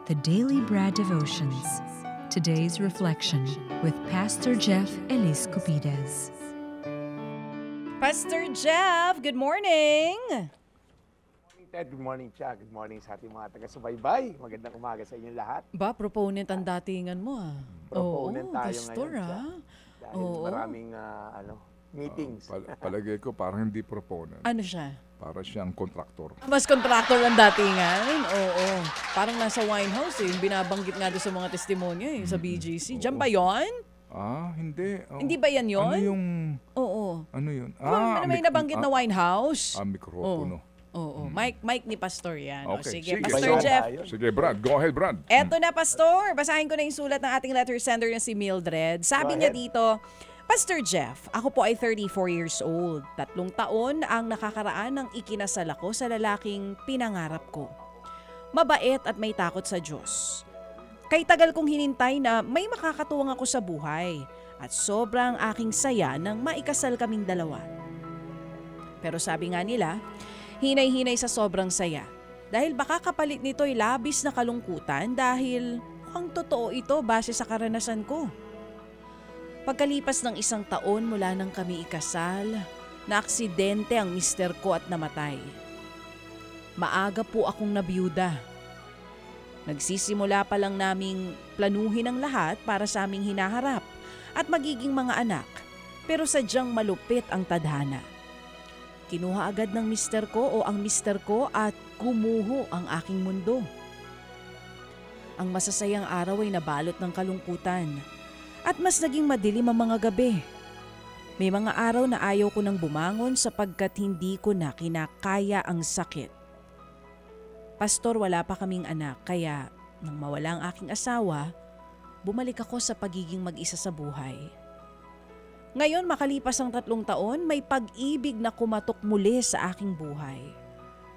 The Daily Bread Devotions. Today's reflection with Pastor Jeff Elis Cupides. Pastor Jeff, good morning! Ted, good morning, Cha. Good morning sa ating mga taga-subaybay. Magandang umaga sa inyong lahat. Ba, proponent ang datingan mo Proponent tayo pastor, ngayon, Cha. Dahil Oo. maraming meetings. Palagay ko parang hindi proponent. Ano siya? Para siyang kontraktor. Mas contractor ang datingan? Oo. Parang nasa Winehouse yung binabanggit nga doon sa mga testimonya sa BGC. Diyan ba yun? Hindi. Hindi ba yan yun? Ano yung... Oo. Ano yun? May nabanggit na Winehouse? Mikropono. Oo. Mic ni Pastor yan. Okay. Sige, Sige. Pastor Bayan Jeff. tayo. Sige, Brad. Go ahead, Brad. Eto na, Pastor. Basahin ko na yung sulat ng ating letter sender na si Mildred. Sabi Go niya ahead. dito, Pastor Jeff, ako po ay 34 years old. 3 taon ang nakakaraan ng ikinasal ako sa lalaking pinangarap ko. Mabait at may takot sa Diyos. Kay tagal kong hinintay na may makakatuwang ako sa buhay at sobrang aking saya nang maikasal kaming dalawa. Pero sabi nga nila, hinay-hinay sa sobrang saya. Dahil baka kapalit nito'y labis na kalungkutan dahil mukhang totoo ito base sa karanasan ko. Pagkalipas ng 1 taon mula nang kami ikasal, naaksidente ang mister ko at namatay. Maaga po akong nabiyuda. Nagsisimula pa lang naming planuhin ang lahat para sa aming hinaharap at magiging mga anak, pero sadyang malupit ang tadhana. Kinuha agad ng mister ko o ang mister ko at gumuho ang aking mundo. Ang masasayang araw ay nabalot ng kalungkutan at mas naging madilim ang mga gabi. May mga araw na ayaw ko nang bumangon sapagkat hindi ko na kinakaya ang sakit. Pastor, wala pa kaming anak kaya nang mawala ang aking asawa, bumalik ako sa pagiging mag-isa sa buhay. Ngayon makalipas ang 3 taon, may pag-ibig na kumatok muli sa aking buhay.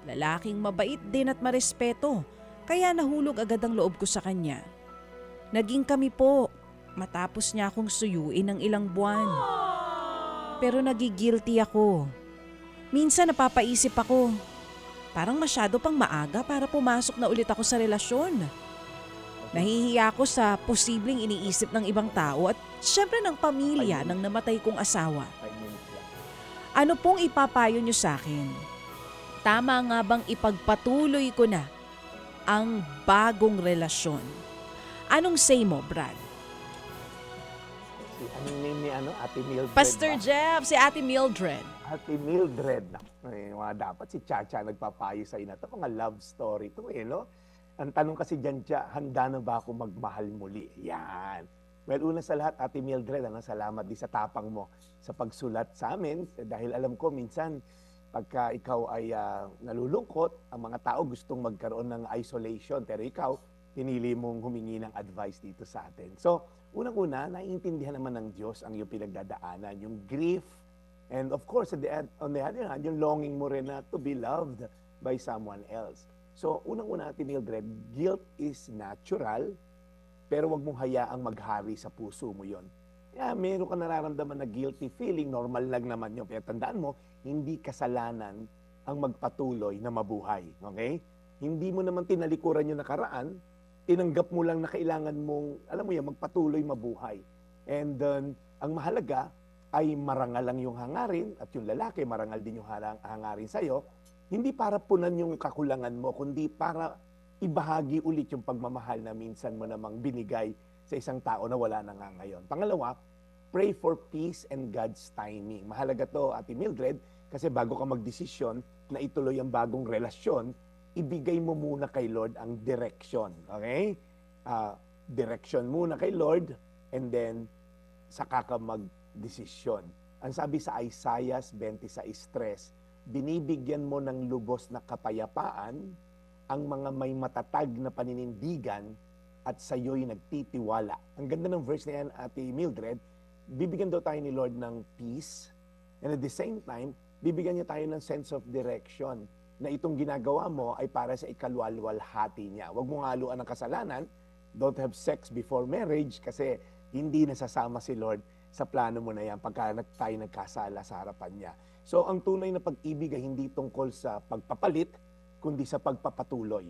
Lalaking mabait din at marespeto, kaya nahulog agad ang loob ko sa kanya. Naging kami po, matapos niya akong suyuin ng ilang buwan. Pero nagigilty ako. Minsan napapaisip ako, parang masyado pang maaga para pumasok na ulit ako sa relasyon. Nahihiya ako sa posibleng iniisip ng ibang tao at syempre ng pamilya ng namatay kong asawa. Ano pong ipapayo niyo sa akin? Tama nga bang ipagpatuloy ko na ang bagong relasyon? Anong say mo, Brad? Anong name ni Ate Mildred? Pastor ba? Jeff, si Ate Mildred. Ate Mildred. Dapat si Chacha nagpapayo sa ina. Ito mga love story to no? Ang tanong kasi dyan, Cha, handa na ba ako magmahal muli? Yan. Well, una sa lahat, Ate Mildred, salamat din sa tapang mo sa pagsulat sa amin. Dahil alam ko, minsan, pagka ikaw ay nalulungkot, ang mga tao gustong magkaroon ng isolation. Pero ikaw, pinili mong humingi ng advice dito sa atin. So, unang-una, naiintindihan naman ng Diyos ang iyong pinagdadaanan, yung grief. And of course, on the other hand, yung longing mo rin na to be loved by someone else. So, unang-una, Ate Mildred, guilt is natural, pero wag mong hayaang maghari sa puso mo yon. Yeah, meron ka nararamdaman na guilty feeling, normal lang naman yun. Pero tandaan mo, hindi kasalanan ang magpatuloy na mabuhay. Okay? Hindi mo naman tinalikuran yung nakaraan, tinanggap mo lang na kailangan mong, alam mo yan, magpatuloy mabuhay. And ang mahalaga ay marangal lang yung hangarin at yung lalaki, marangal din yung hangarin sa'yo. Hindi para punan yung kakulangan mo, kundi para ibahagi ulit yung pagmamahal na minsan mo namang binigay sa isang tao na wala na nga ngayon. Pangalawa, pray for peace and God's timing. Mahalaga to, Ate Mildred, kasi bago ka magdesisyon na ituloy ang bagong relasyon, ibigay mo muna kay Lord ang direction. Okay? Direction muna kay Lord and then saka ka magdesisyon. Ang sabi sa Isaiah 26:3, binibigyan mo ng lubos na kapayapaan ang mga may matatag na paninindigan at sa'yo'y nagtitiwala. Ang ganda ng verse na yan, Ate Mildred, bibigyan daw tayo ni Lord ng peace and at the same time, bibigyan niya tayo ng sense of direction na itong ginagawa mo ay para sa ikalwalwalhati niya. Huwag mong haluan ng kasalanan, don't have sex before marriage kasi hindi nasasama si Lord sa plano mo na yan pagka tayo nagkasala sa harapan niya. So, ang tunay na pag-ibig ay hindi tungkol sa pagpapalit, kundi sa pagpapatuloy.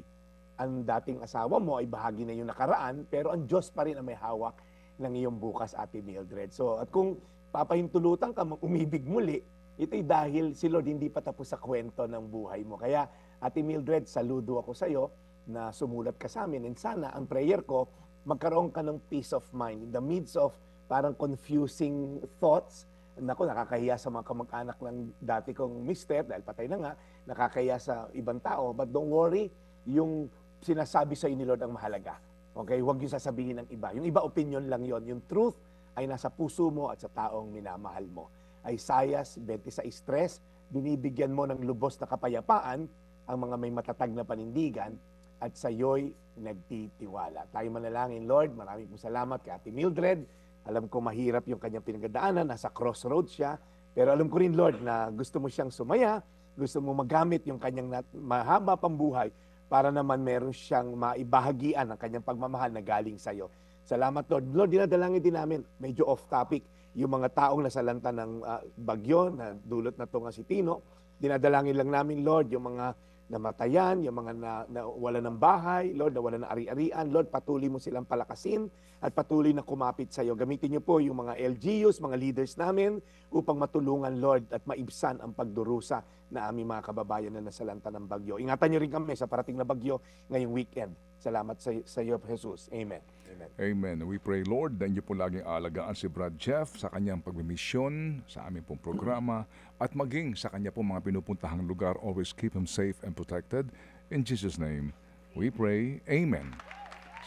ang dating asawa mo ay bahagi na yung nakaraan, pero ang Diyos pa rin ang may hawak ng iyong bukas, Ate Mildred. So, at kung papahintulutan ka umibig muli, ito'y dahil si Lord hindi pa tapos sa kwento ng buhay mo. Kaya, Ate Mildred, saludo ako sa iyo na sumulat ka sa amin. And sana, ang prayer ko, magkaroon ka ng peace of mind in the midst of parang confusing thoughts. Naku, nakakahiya sa mga kamag-anak ng dati kong mister, dahil patay na nga, nakakahiya sa ibang tao. But don't worry, yung sinasabi sa ni Lord ang mahalaga. Okay? Huwag yung sasabihin ng iba. Yung iba, opinion lang yon. Yung truth ay nasa puso mo at sa taong minamahal mo. Isaiah 26:3, binibigyan mo ng lubos na kapayapaan ang mga may matatag na panindigan at sa iyo'y nagtitiwala. Tayo manalangin, Lord, maraming po salamat kay Ate Mildred. Alam ko mahirap yung kanyang pinagdaanan, nasa crossroads siya. Pero alam ko rin, Lord, na gusto mo siyang sumaya, gusto mo magamit yung kanyang mahaba pang buhay para naman meron siyang maibahagian ang kanyang pagmamahal na galing sa iyo. Salamat, Lord. Lord, dinadalangin din namin, medyo off topic, yung mga taong nasalanta ng bagyo na dulot na to nga si Tino. Dinadalangin lang namin, Lord, yung mga namatayan, yung mga wala ng bahay, Lord, na wala ng ari-arian. Lord, patuloy mo silang palakasin at patuloy na kumapit sa iyo. Gamitin niyo po yung mga LGUs, mga leaders namin upang matulungan, Lord, at maibsan ang pagdurusa na aming mga kababayan na nasalanta ng bagyo. Ingatan niyo rin kami sa parating na bagyo ngayong weekend. Salamat sa iyo, Jesus. Amen. Amen. Amen. We pray, Lord, na inyo po laging alagaan si Brad Jeff sa kanyang pagmimisyon, sa aming pong programa, at maging sa kanya pong mga pinupuntahang lugar. Always keep him safe and protected. In Jesus' name, we pray. Amen.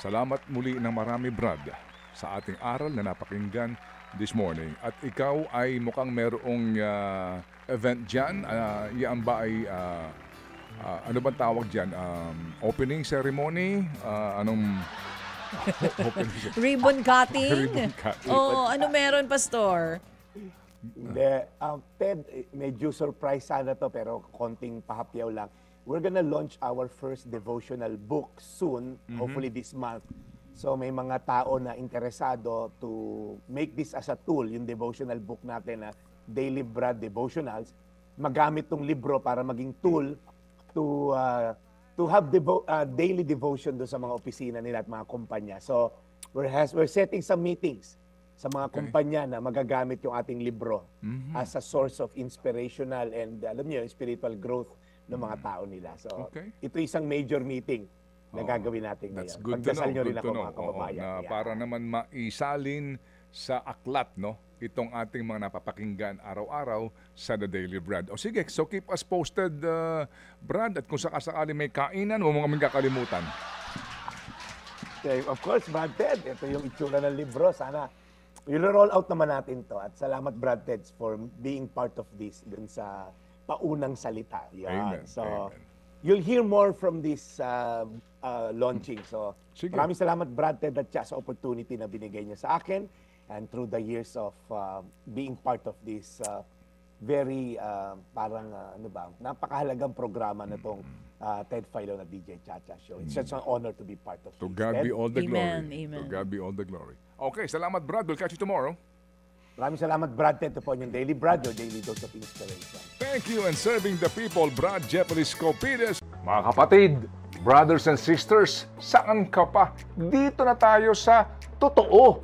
Salamat muli ng marami, Brad, sa ating aral na napakinggan this morning. At ikaw ay mukhang merong event dyan. Yan ba ay... ano bang tawag dyan? Opening ceremony? Anong... Ribbon cutting? Ribbon cutting. Oo, ano meron, Pastor? Hindi. Ted, medyo surprise sana to pero konting pahapyaw lang. We're gonna launch our first devotional book soon, hopefully this month. So may mga tao na interesado to make this as a tool, yung devotional book natin na Daily Brad Devotionals. Magamit tong libro para maging tool to have daily devotion do sa mga opisina nila at mga kumpanya. So we're setting some meetings sa mga kumpanya na magagamit yung ating libro as a source of inspirational and alam niyo, spiritual growth ng mga tao nila. So ito isang major meeting na gagawin natin That's ngayon. good Pagdasal to nyo know. rin ako, mga kababayan. Na para naman maisalin sa aklat, no? Itong ating mga napapakinggan araw-araw sa The Daily Brad. O sige, so keep us posted, Brad. At kung sakasakali may kainan, huwag mo kaming kakalimutan. Okay, of course, Brad Ted. Ito yung itsura ng libro. Sana i-roll out naman natin to. At salamat, Brad Ted, for being part of this dun sa paunang salita. Yan. Amen. So, Amen. You'll hear more from this launching. So, Sige. maraming salamat, Brad Ted, at sa opportunity na binigay niya sa akin and through the years of being part of this very napakahalagang programa na itong Ted Filon na DJ Chacha Show. It's just an honor to be part of To this. God Ted, be all the Amen, glory. amen. To God be all the glory. Okay, salamat, Brad. We'll catch you tomorrow. maraming salamat, Brad Ted. Ito po yung Daily Brad, your daily dose of inspiration. Thank you and serving the people, Brad Jepolis Copides. Mga kapatid, brothers and sisters, saan ka pa? Dito na tayo sa totoo.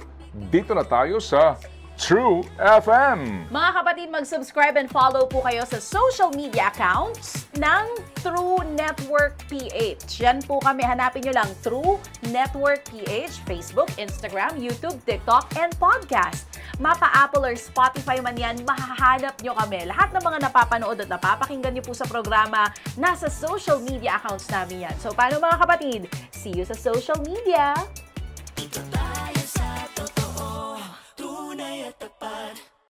Dito na tayo sa True FM. Mga kapatid, mag-subscribe and follow po kayo sa social media accounts ng True Network PH. Yan po kami, hanapin nyo lang True Network PH, Facebook, Instagram, YouTube, TikTok, and podcast. Mapa Apple or Spotify man yan, mahahanap nyo kami. Lahat ng mga napapanood at napapakinggan nyo po sa programa, nasa social media accounts namin yan. So paano mga kapatid? See you sa social media!